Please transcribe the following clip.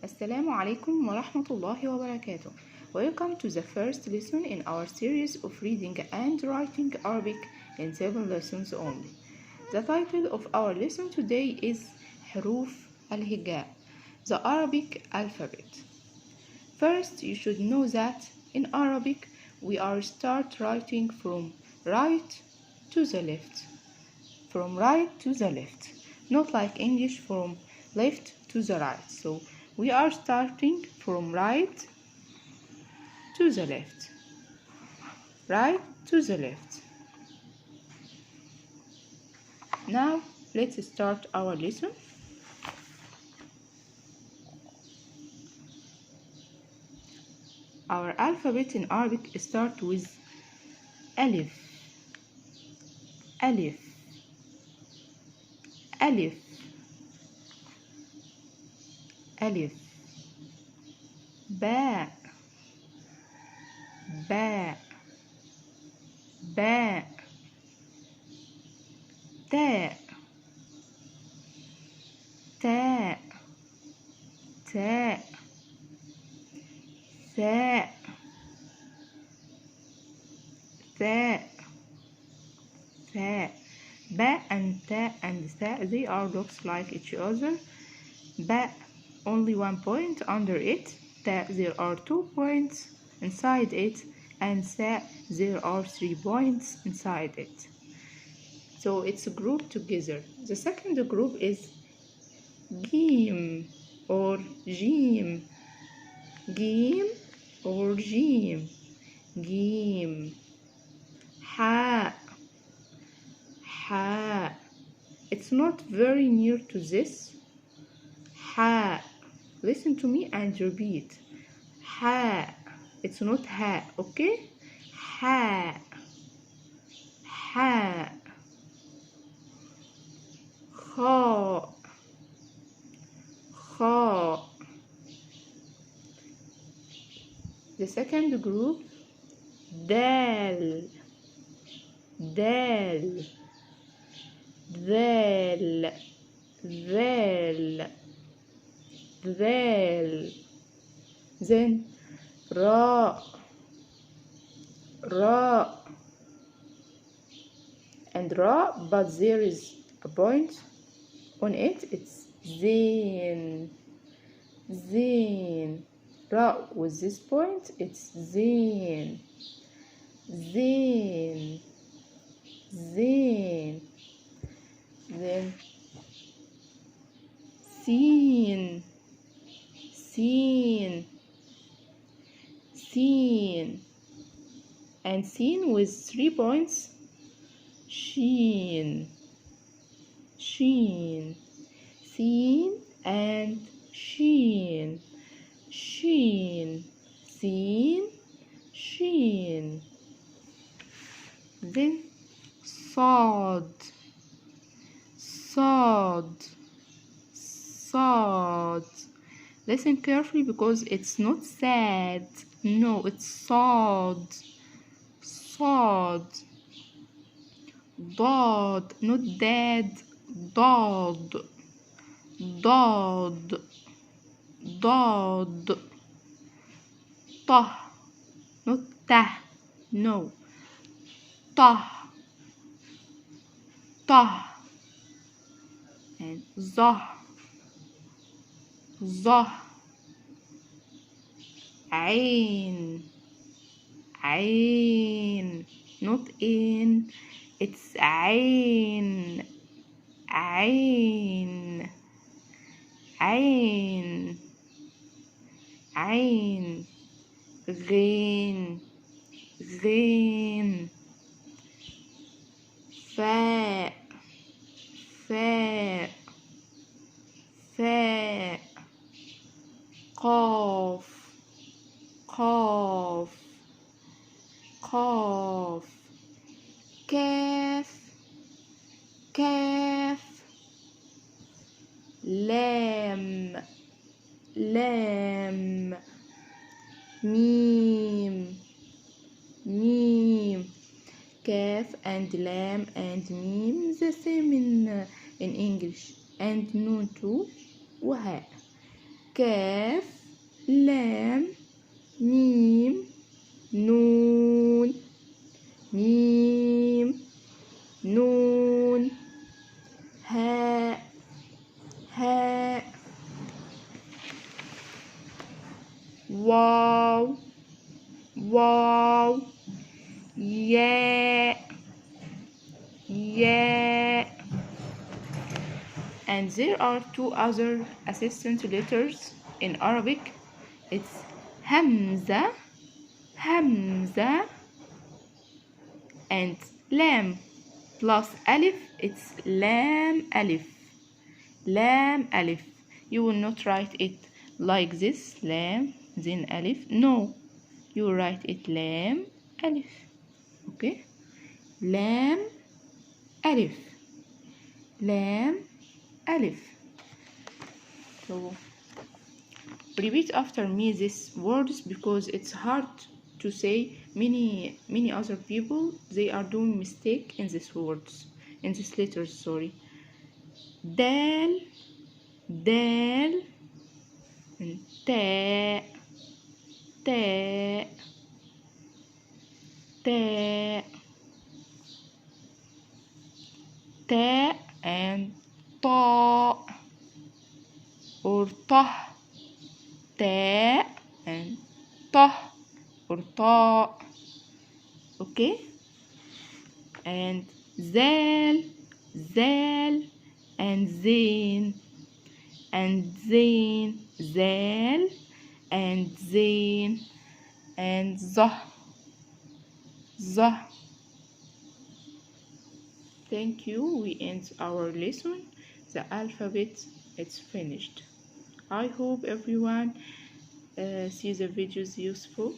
السلام عليكم ورحمة الله وبركاته. Welcome to the first lesson in our series of reading and writing Arabic in 7 lessons only. The title of our lesson today is حروف الهجاء, the Arabic alphabet. First, you should know that in Arabic we are start writing from right to the left. From right to the left, not like English from left to the right. So we are starting from right to the left. Right to the left. Now let's start our lesson. Our alphabet in Arabic starts with alif. Alif. Alif. ألف باء باء باء تاء تاء تاء ثاء ثاء ثاء باء and تاء and ثاء, they are looks like each other. باء only 1 point under it, تاء there are 2 points inside it, and ثاء there are 3 points inside it. So it's grouped together. The second group is جيم or جيم. جيم or جيم. جيم. حاء. حاء. It's not very near to this. حاء. Listen to me and repeat. حاء. It's not ها, okay? حاء. حاء. خاء. خاء. The second group دال. دال. ذال. ذال. ذال. Then راء. راء. And راء, but there is a point on it, it's زين. زين. راء with this point, it's زين. زين. زين. Then سين. سين. سين. And سين with 3 points, شين. شين. سين and شين. شين. سين. شين. Then صاد. صاد. صاد. Listen carefully because it's not sad. No, it's صاد. صاد. ضاد, not dad. ضاد. ضاد. ضاد. طه, not ته. No. طه. طه. And ظه. ظه. عين. عين, not in, it's عين. عين. عين. عين. غين. غين. فاء. فاء. فاء. قاف. قاف. قاف. كاف. كاف. لام. لام. ميم. ميم. كاف and lam and ميم the same in English, and نون too وهاء. كاف لام ميم نون ميم نون هاء هاء واو واو ياء ياء. And there are two other assistant letters in Arabic. It's Hamza Hamza and Lam plus Alif. It's Lam Alif Lam Alif. You will not write it like this, Lam then Alif. No, you write it Lam Alif. Okay, Lam Alif Lam Alif. So repeat after me these words because it's hard to say. Many other people, they are doing mistake in these words, in these letters, sorry. Dal dal and ta ta ta ta and ta or tah, ta and tah or ta. Okay, and zal zal and zain and zain zal and zain and zah zah. Thank you. We end our lesson. The alphabet it's finished. I hope everyone sees the videos useful.